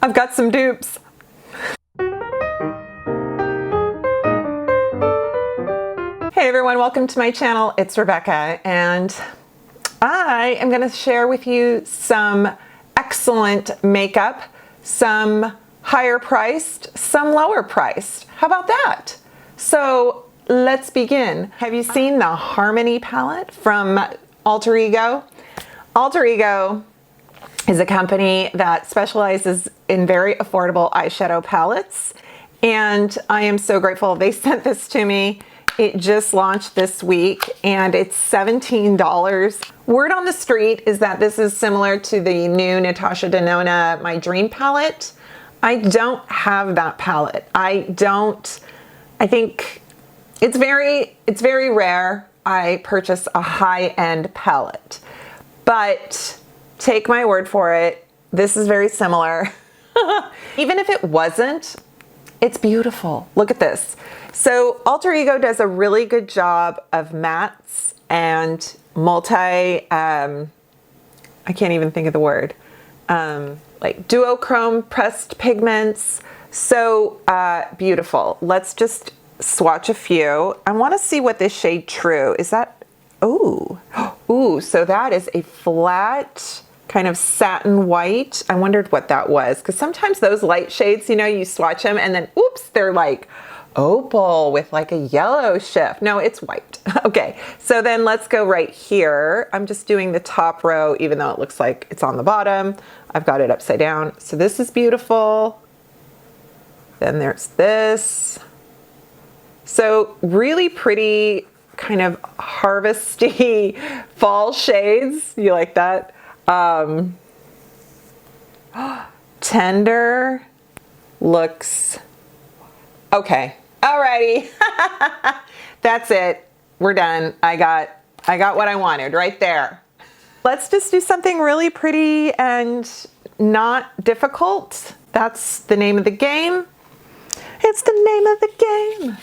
I've got some dupes. Hey everyone, welcome to my channel. It's Rebecca, and I am going to share with you some excellent makeup, some higher priced, some lower priced. How about that? So let's begin. Have you seen the Harmony palette from Alter Ego? Alter Ego is a company that specializes in very affordable eyeshadow palettes, and I am so grateful they sent this to me. It just launched this week and it's $17. Word on the street is that this is similar to the new Natasha Denona My Dream palette. I don't have that palette. I think it's very rare I purchase a high-end palette, but take my word for it, this is very similar. Even if it wasn't, it's beautiful. Look at this. So Alter Ego does a really good job of mattes and I can't even think of the word, like duochrome pressed pigments. So beautiful. Let's just swatch a few. I want to see what this shade True, is that, ooh, so that is a flat kind of satin white. I wondered what that was, because sometimes those light shades, you know, you swatch them and then oops, they're like opal with like a yellow shift. No, it's white. Okay, so then let's go right here. I'm just doing the top row, even though it looks like it's on the bottom. I've got it upside down. So this is beautiful. Then there's this. So really pretty kind of harvesty fall shades. You like that? Tender looks okay. Alrighty. That's it. We're done. I got what I wanted right there. Let's just do something really pretty and not difficult. That's the name of the game. It's the name of the game.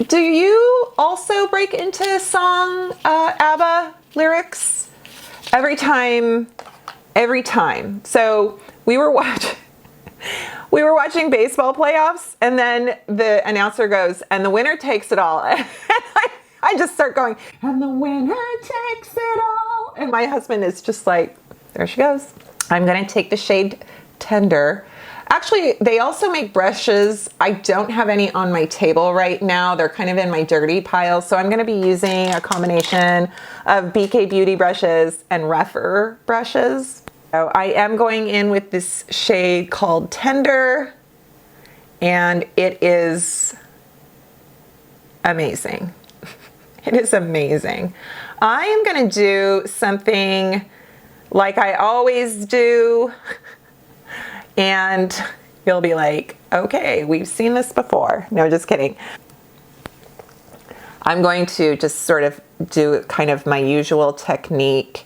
Do you also break into song ABBA lyrics? Every time. So we were watching baseball playoffs, and then the announcer goes, and the winner takes it all. And I just start going, and the winner takes it all. And my husband is just like, there she goes. I'm gonna take the shade Tender. Actually, they also make brushes. I don't have any on my table right now. They're kind of in my dirty pile. So I'm gonna be using a combination of BK Beauty brushes and rougher brushes. So I am going in with this shade called Tender, and it is amazing. It is amazing. I am gonna do something like I always do, and you'll be like, okay, we've seen this before. No, just kidding. I'm going to just sort of do kind of my usual technique,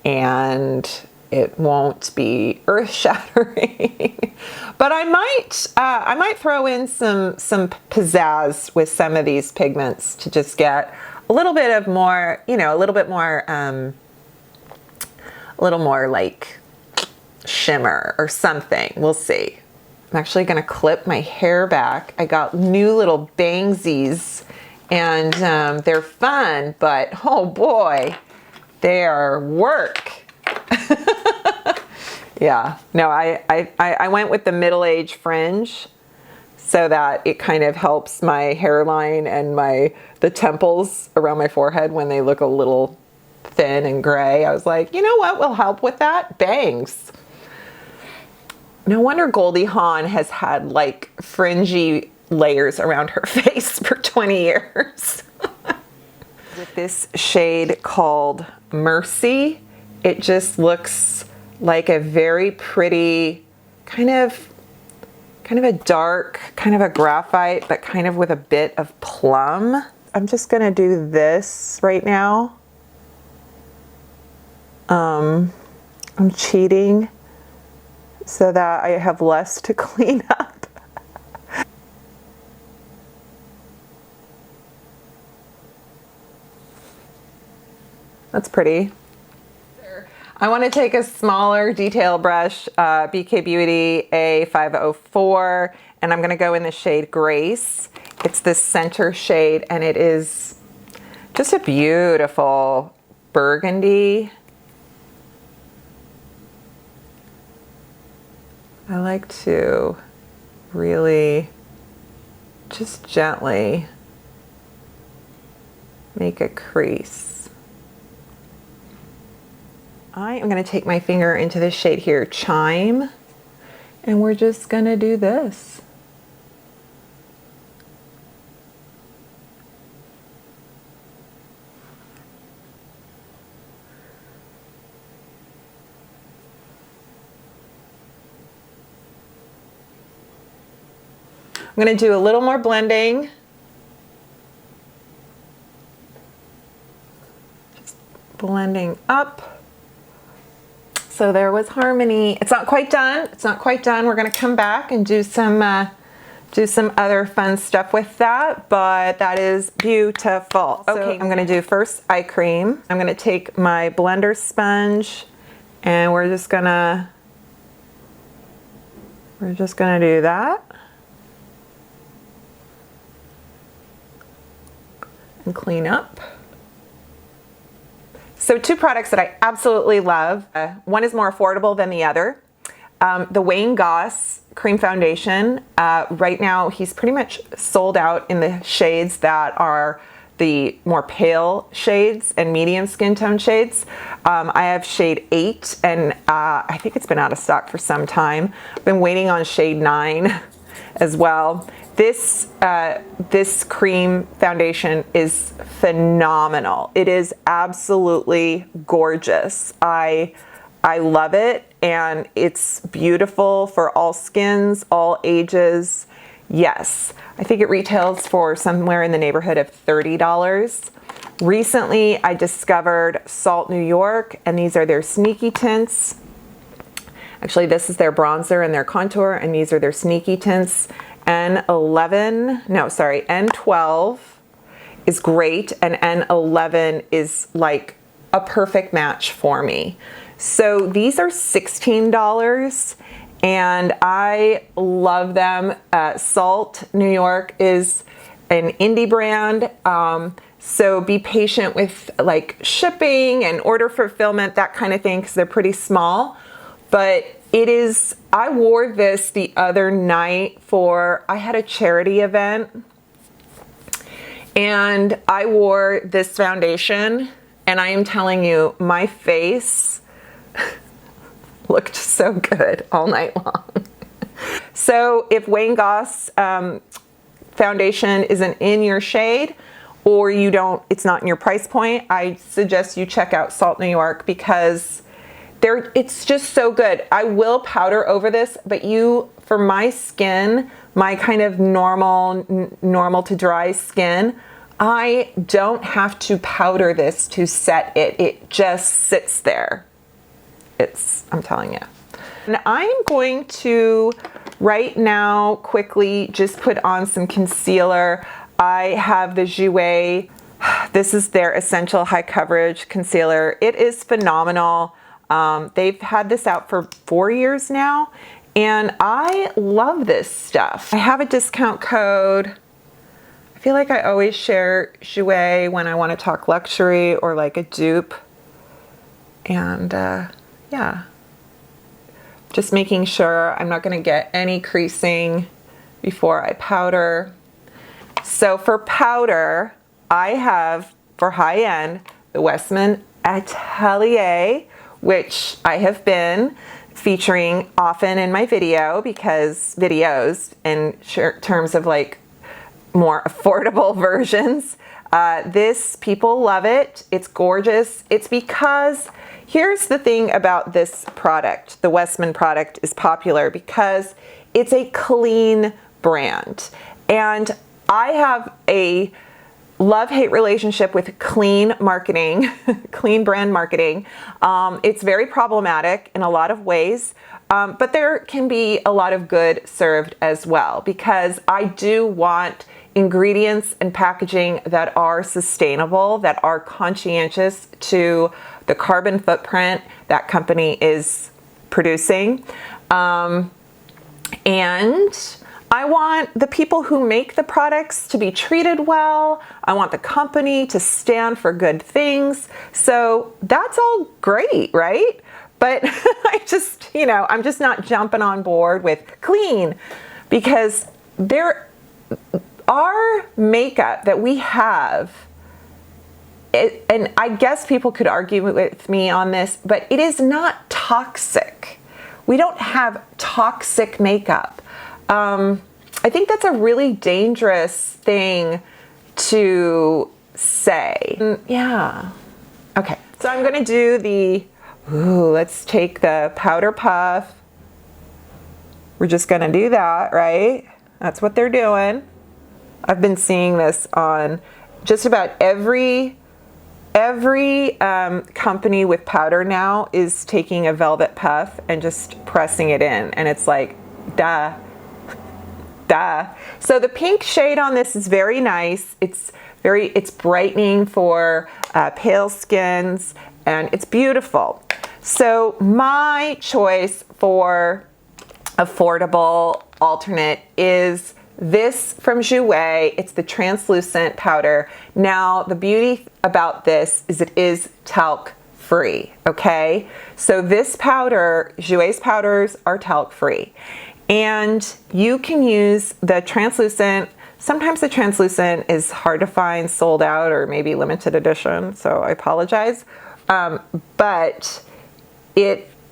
and it won't be earth-shattering. But I might throw in some pizzazz with some of these pigments to just get a little bit of more, you know, a little more like shimmer or something. We'll see. I'm actually gonna clip my hair back. I got new little bangsies, and they're fun, but oh boy, they are work. Yeah, no, I went with the middle-age fringe so that it kind of helps my hairline and the temples around my forehead when they look a little thin and gray. I was like, you know what will help with that? Bangs. No wonder Goldie Hawn has had like fringy layers around her face for 20 years. With this shade called Mercy, it just looks like a very pretty kind of a dark, kind of a graphite, but kind of with a bit of plum. I'm just gonna do this right now. I'm cheating so that I have less to clean up. That's pretty. I want to take a smaller detail brush, BK Beauty A504, and I'm going to go in the shade Grace. It's the center shade, and it is just a beautiful burgundy. I like to really just gently make a crease. I am going to take my finger into this shade here, Chime, and we're just going to do this. I'm going to do a little more blending. Just blending up. So there was Harmony. It's not quite done. It's not quite done. We're going to come back and do some other fun stuff with that, but that is beautiful. Okay, I'm going to do first eye cream. I'm going to take my blender sponge, and we're just going to do that. And clean up. So two products that I absolutely love. One is more affordable than the other. The Wayne Goss Cream Foundation. Right now he's pretty much sold out in the shades that are the more pale shades and medium skin tone shades. I have shade 8, and I think it's been out of stock for some time. I've been waiting on shade 9 as well. This cream foundation is phenomenal. It is absolutely gorgeous. I love it, and it's beautiful for all skins, all ages. Yes, I think it retails for somewhere in the neighborhood of $30. Recently, I discovered Salt New York, and these are their sneaky tints. Actually, this is their bronzer and their contour, and these are their sneaky tints. N12 is great, and N11 is like a perfect match for me. So these are $16, and I love them. Salt New York is an indie brand, so be patient with like shipping and order fulfillment, that kind of thing, because they're pretty small. But it is, I wore this the other night I had a charity event, and I wore this foundation, and I am telling you, my face looked so good all night long. So if Wayne Goss foundation isn't in your shade, or it's not in your price point, I suggest you check out Salt New York, because it's just so good. I will powder over this, but for my skin, my kind of normal to dry skin, I don't have to powder this to set it. It just sits there. I'm telling you. And I'm going to right now quickly just put on some concealer. I have the Jouer. This is their Essential High Coverage Concealer. It is phenomenal. They've had this out for 4 years now, and I love this stuff. I have a discount code. I feel like I always share Jouer when I want to talk luxury or like a dupe. And yeah, just making sure I'm not going to get any creasing before I powder. So for powder, I have, for high end, the Westman Atelier, which I have been featuring often in my videos in terms of like more affordable versions. People love it. It's gorgeous. It's because here's the thing about this product. The Westman product is popular because it's a clean brand. And I have a love-hate relationship with clean marketing, clean brand marketing. It's very problematic in a lot of ways, but there can be a lot of good served as well, because I do want ingredients and packaging that are sustainable, that are conscientious to the carbon footprint that company is producing. And I want the people who make the products to be treated well. I want the company to stand for good things. So that's all great, right? But I just, I'm just not jumping on board with clean, because our makeup that we have, and I guess people could argue with me on this, but it is not toxic. We don't have toxic makeup. I think that's a really dangerous thing to say. Yeah. Okay. So I'm going to do let's take the powder puff. We're just going to do that, right? That's what they're doing. I've been seeing this on just about every company with powder now is taking a velvet puff and just pressing it in, and it's like, duh. So the pink shade on this is very nice. It's brightening for pale skins, and it's beautiful. So my choice for affordable alternate is this from Jouer. It's the translucent powder. Now, the beauty about this is it is talc free, okay? So this powder, Jouer's powders are talc free. And you can use the translucent. Sometimes the translucent is hard to find, sold out, or maybe limited edition, so I apologize. But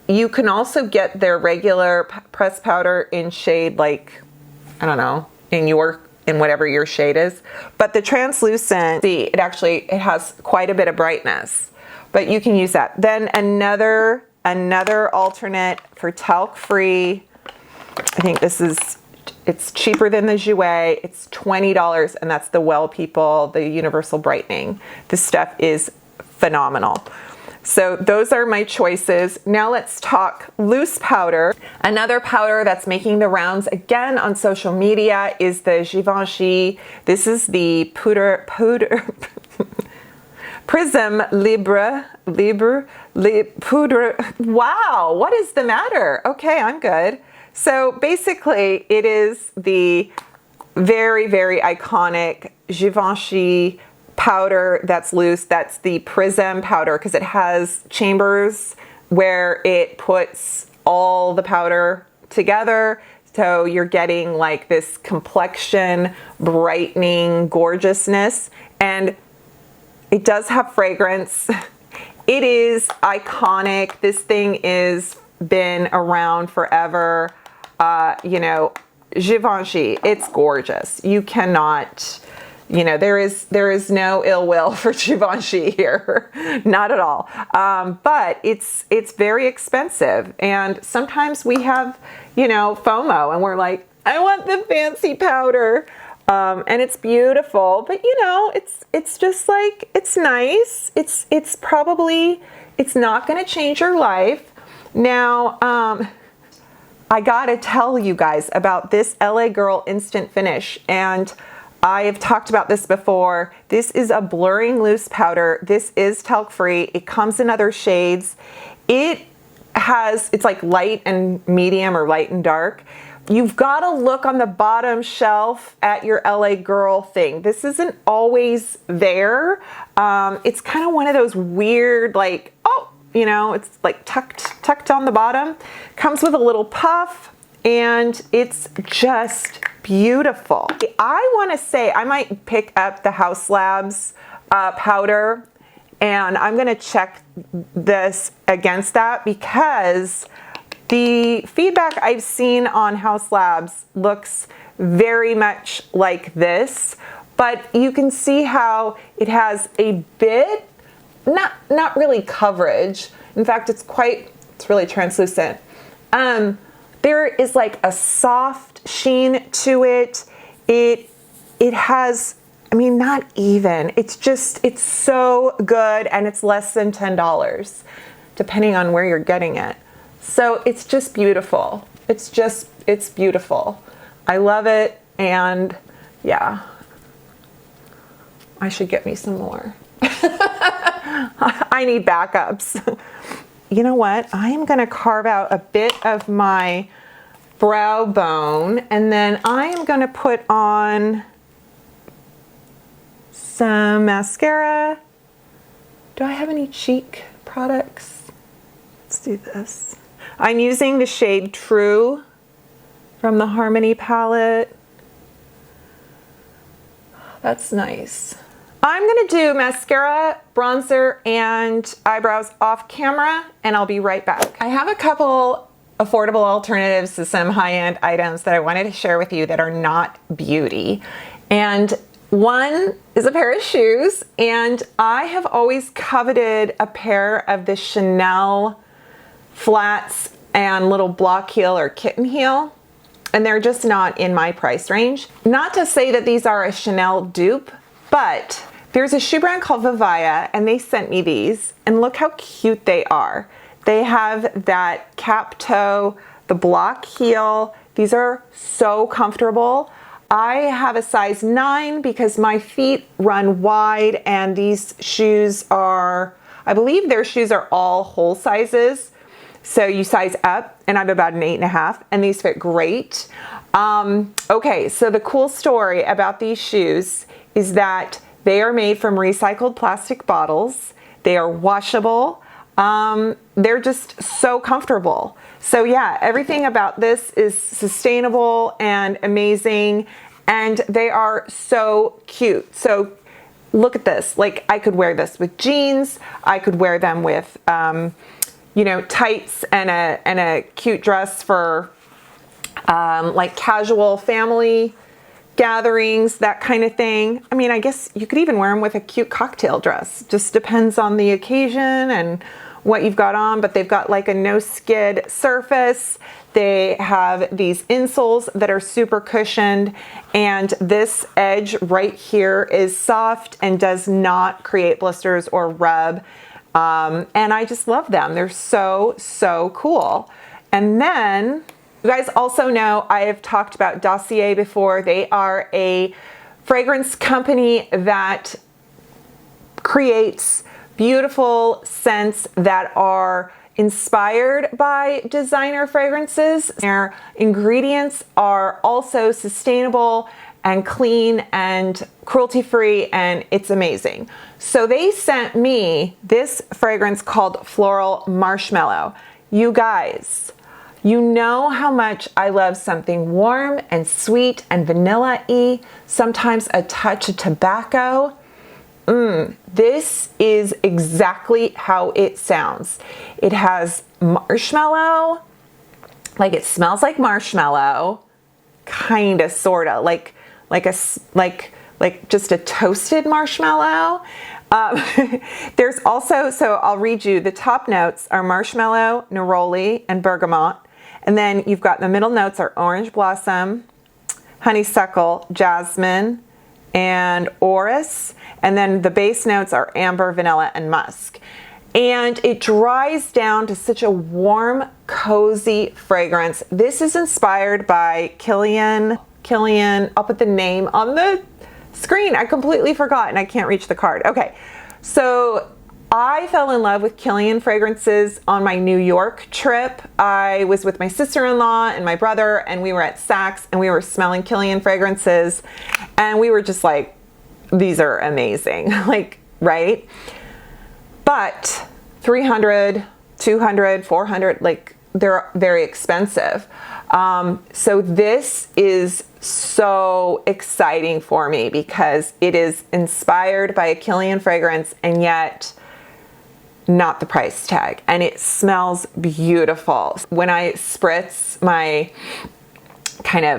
you can also get their regular pressed powder in shade, like, I don't know, in whatever your shade is. But the translucent, it has quite a bit of brightness, but you can use that. Then another alternate for talc free. I think it's cheaper than the Jouer. It's $20, and that's the Well People, the Universal Brightening. This stuff is phenomenal. So those are my choices. Now let's talk loose powder. Another powder that's making the rounds again on social media is the Givenchy. This is the Prism Libre Poudre. Wow, what is the matter? Okay, I'm good. So basically, it is the very, very iconic Givenchy powder that's loose. That's the Prism powder, because it has chambers where it puts all the powder together. So you're getting like this complexion brightening gorgeousness, and it does have fragrance. It is iconic. This thing is been around forever. Givenchy, it's gorgeous. You cannot, there is no ill will for Givenchy here, not at all. But it's very expensive, and sometimes we have, FOMO, and we're like, I want the fancy powder, and it's beautiful, but it's just like, it's nice. It's not going to change your life. Now, I gotta tell you guys about this LA Girl Instant Finish, and I have talked about this before. This is a blurring loose powder. This is talc free. It comes in other shades. It's like light and medium, or light and dark. You've got to look on the bottom shelf at your LA Girl thing. This isn't always there. It's kind of one of those weird, like, it's like tucked on the bottom. Comes with a little puff, and it's just beautiful. I want to say I might pick up the Haus Labs powder, and I'm going to check this against that, because the feedback I've seen on Haus Labs looks very much like this, but you can see how it has a bit, not really coverage. In fact, it's really translucent. There is like a soft sheen to it. It has, not even. It's so good, and it's less than $10, depending on where you're getting it. So it's just beautiful. It's beautiful. I love it, and yeah. I should get me some more. I need backups. You know what? I am going to carve out a bit of my brow bone, and then I am going to put on some mascara. Do I have any cheek products? Let's do this. I'm using the shade True from the Harmony palette. That's nice. I'm gonna do mascara, bronzer, and eyebrows off camera, and I'll be right back. I have a couple affordable alternatives to some high-end items that I wanted to share with you that are not beauty. And one is a pair of shoes, and I have always coveted a pair of the Chanel flats and little block heel or kitten heel, and they're just not in my price range. Not to say that these are a Chanel dupe, but there's a shoe brand called Vivaya, and they sent me these, and look how cute they are. They have that cap toe, the block heel. These are so comfortable. I have a size 9 because my feet run wide, and these shoes are, I believe their shoes are all whole sizes. So you size up, and I'm about an 8.5, and these fit great. Okay, so the cool story about these shoes is that they are made from recycled plastic bottles. They are washable. They're just so comfortable. So yeah, everything about this is sustainable and amazing, and they are so cute. So look at this. Like, I could wear this with jeans. I could wear them with, you know, tights and a cute dress for like casual family gatherings, that kind of thing. I mean, I guess you could even wear them with a cute cocktail dress. Just depends on the occasion and what you've got on, but they've got like a no skid surface. They have these insoles that are super cushioned, and this edge right here is soft and does not create blisters or rub. And I just love them. They're so, so cool. And then you guys also know I have talked about Dossier before. They are a fragrance company that creates beautiful scents that are inspired by designer fragrances. Their ingredients are also sustainable and clean and cruelty-free, and it's amazing. So they sent me this fragrance called Floral Marshmallow. You guys, you know how much I love something warm and sweet and vanilla-y, sometimes a touch of tobacco. This is exactly how it sounds. It has marshmallow, like it smells like marshmallow, kinda, sorta, like just a toasted marshmallow. There's also, so I'll read you, the top notes are marshmallow, neroli, and bergamot. And then you've got the middle notes are orange blossom, honeysuckle, jasmine, and orris. And then the base notes are amber, vanilla, and musk. And it dries down to such a warm, cozy fragrance. This is inspired by Killian, I'll put the name on the screen. I completely forgot and I can't reach the card. Okay, so I fell in love with Killian fragrances on my New York trip. I was with my sister-in-law and my brother, and we were at Saks, and we were smelling Killian fragrances, and we were just like, these are amazing, like, right? But 300, 200, 400, like, they're very expensive. So this is so exciting for me because it is inspired by a Killian fragrance and yet not the price tag, and it smells beautiful. When I spritz my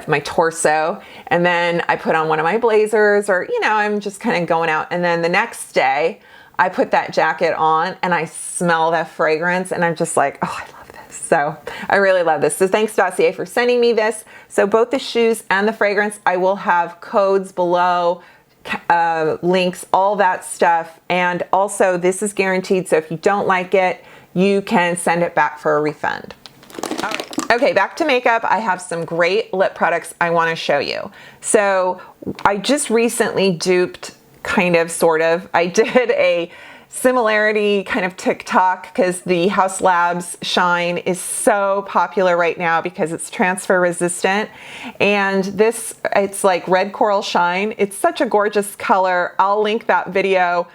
my torso, and then I put on one of my blazers, or I'm just kind of going out, and then the next day I put that jacket on and I smell that fragrance and I'm just like, oh, I love this. So I really love this. So thanks Dossier for sending me this. So both the shoes and the fragrance, I will have codes below, links, all that stuff. And also this is guaranteed, so if you don't like it, you can send it back for a refund. All right. Okay, back to makeup. I have some great lip products I want to show you. So I just recently duped kind of, sort of. I did a similarity kind of TikTok because the Haus Labs Shine is so popular right now because it's transfer resistant. And this, it's like red coral shine. It's such a gorgeous color. I'll link that video.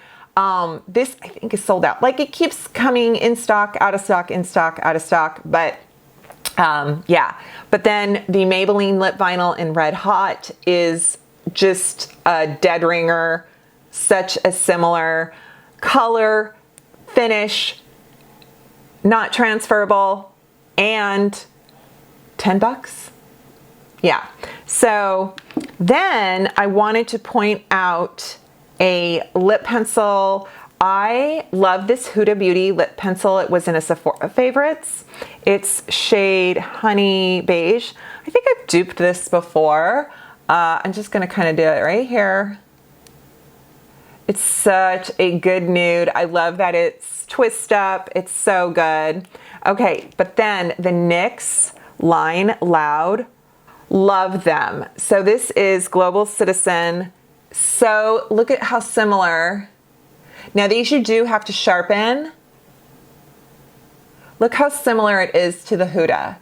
This I think is sold out. Like, it keeps coming in stock, out of stock, in stock, out of stock. But yeah. But then the Maybelline Lip Vinyl in Red Hot is just a dead ringer. Such a similar color, finish, not transferable, and 10 bucks. Yeah. So then I wanted to point out a lip pencil. I love this Huda Beauty lip pencil. It was in a Sephora favorites. It's shade Honey Beige. I think I've duped this before. I'm just gonna kind of do it right here. It's such a good nude. I love that it's twist up. It's so good. Okay, but then the NYX Line Loud, love them. So this is Global Citizen. So look at how similar. Now these you do have to sharpen. Look how similar it is to the Huda.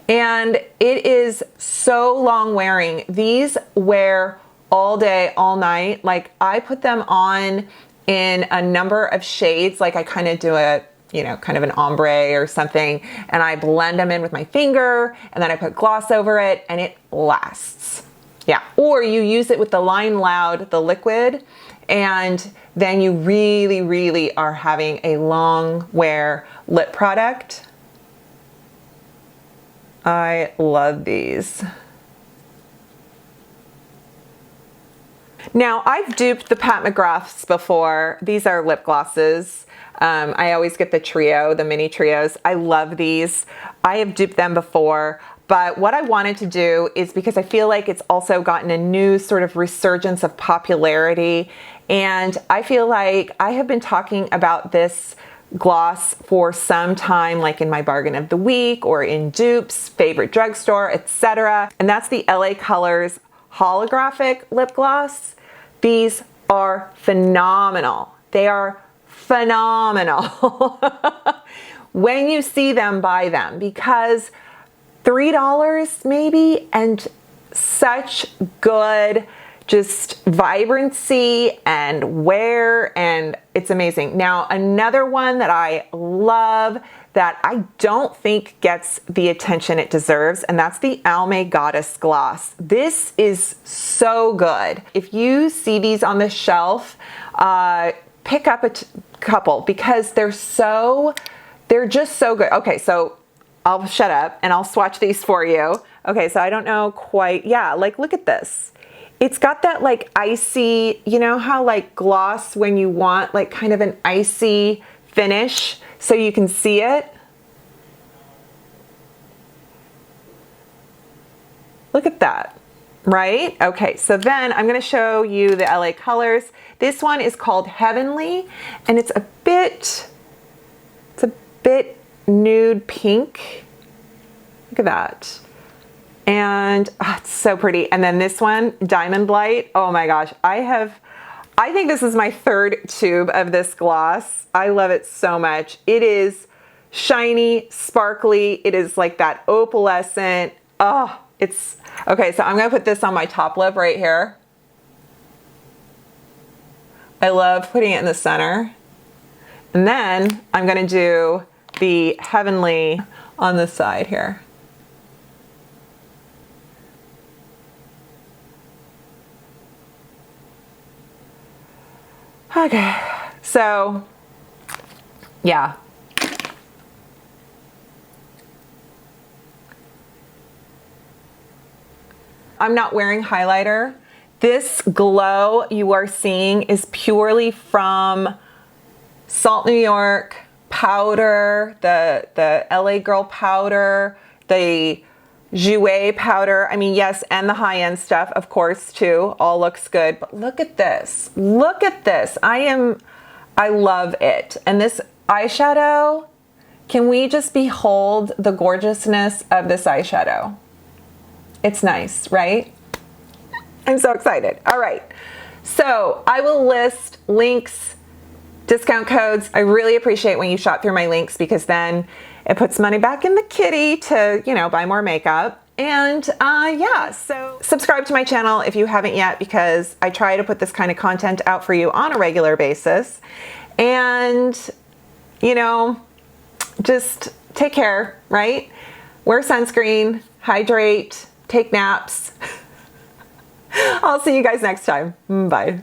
And it is so long wearing. These wear all day, all night. Like, I put them on in a number of shades. Like, I kind of do a, you know, kind of an ombre or something, and I blend them in with my finger, and then I put gloss over it, and it lasts. Yeah. Or you use it with the Line Loud, the liquid, and then you really, really are having a long wear lip product. I love these. Now, I've duped the Pat McGraths before. These are lip glosses. I always get the trio, the mini trios. I love these. I have duped them before, but what I wanted to do is, because I feel like it's also gotten a new sort of resurgence of popularity, and I feel like I have been talking about this gloss for some time, like in my bargain of the week or in dupes, favorite drugstore, etc. And that's the LA Colors holographic lip gloss. These are phenomenal. They are phenomenal. When you see them, buy them, because $3 maybe, and such good just vibrancy and wear, and it's amazing. Now, another one that I love that I don't think gets the attention it deserves, and that's the Almay Goddess Gloss. This is so good. If you see these on the shelf, pick up a couple, because they're just so good. Okay, so I'll shut up and I'll swatch these for you. Okay, so I don't know quite, yeah, like look at this. It's got that like icy, you know how like gloss when you want like kind of an icy finish so you can see it? Look at that, right? Okay, so then I'm gonna show you the LA Colors. This one is called Heavenly, and it's a bit nude pink. Look at that. And oh, it's so pretty. And then this one, Diamond Light. Oh my gosh, I think this is my third tube of this gloss. I love it so much. It is shiny, sparkly. It is like that opalescent. Oh, it's, okay, so I'm gonna put this on my top lip right here. I love putting it in the center. And then I'm gonna do the Heavenly on the side here. Okay, so yeah. I'm not wearing highlighter. This glow you are seeing is purely from Salt New York powder, the LA Girl powder, the Jouer powder. I mean, yes, and the high-end stuff, of course, too. All looks good. But look at this. Look at this. I love it. And this eyeshadow, can we just behold the gorgeousness of this eyeshadow? It's nice, right? I'm so excited. All right. So I will list links, discount codes. I really appreciate when you shop through my links, because then it puts money back in the kitty to, you know, buy more makeup. And yeah, so subscribe to my channel if you haven't yet, because I try to put this kind of content out for you on a regular basis. And, you know, just take care, right? Wear sunscreen, hydrate, take naps. I'll see you guys next time. Bye.